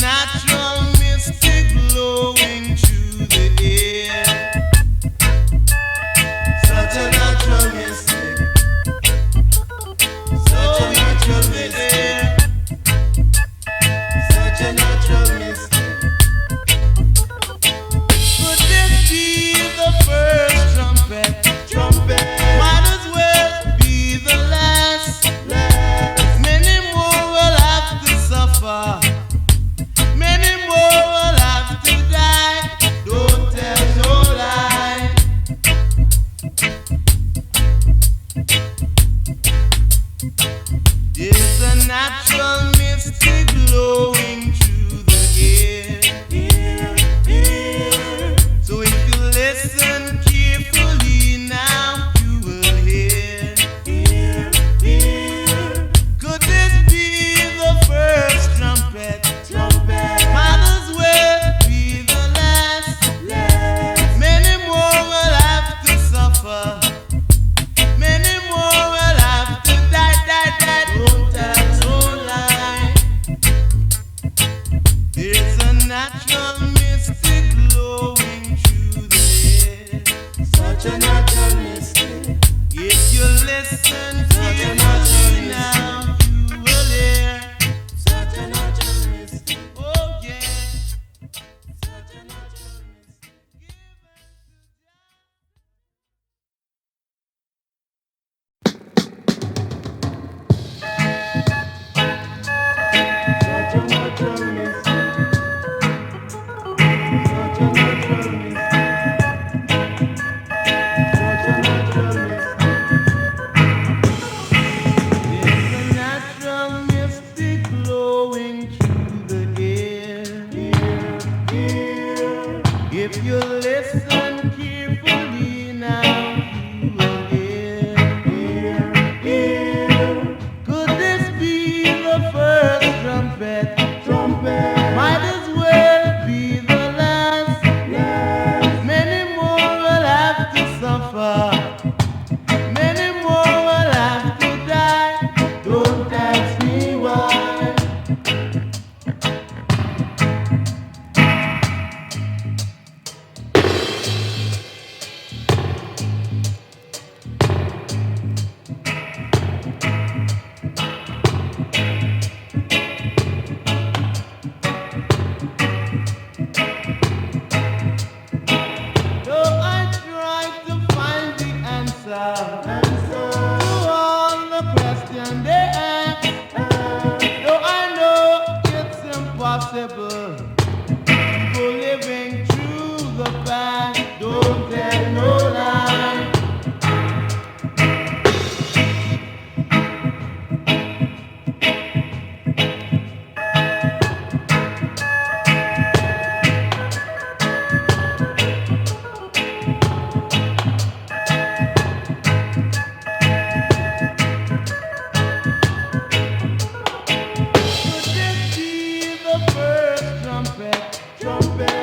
natural mystic blowing through the air. Such a natural mystic. Such a natural mystic. Such a natural mystic. Could this be the first trumpet? Trumpet. Might as well be the last. Many more will have to suffer. Many more will have to die. Don't tell no lie. There's a natural mystic blowing through the air. So if you listen carefully now, you will hear. Could this be the first trumpet? Might as well be the last. Many more will have to suffer. Many more will have to die. Don't tell no lie. There's a natural mystic blowing through the air. Such a natural mystic. If you listen carefully now, you will hear. Such a natural mystic. Oh yeah. Such a natural mystic. Such a natural mystic. Such a natural mystic. Such a natural mystic. There's a natural mystic blowing through the air. If you listen carefully now, you will hear. Could this be the first trumpet? Might as well be the last. Many more will have to suffer. Many more will have to die. Don't ask me why. Though I try to find the answer to all the questions they ask, though I know it's impossible for living through the past. Don't tell no lie. Could this be the first trumpet?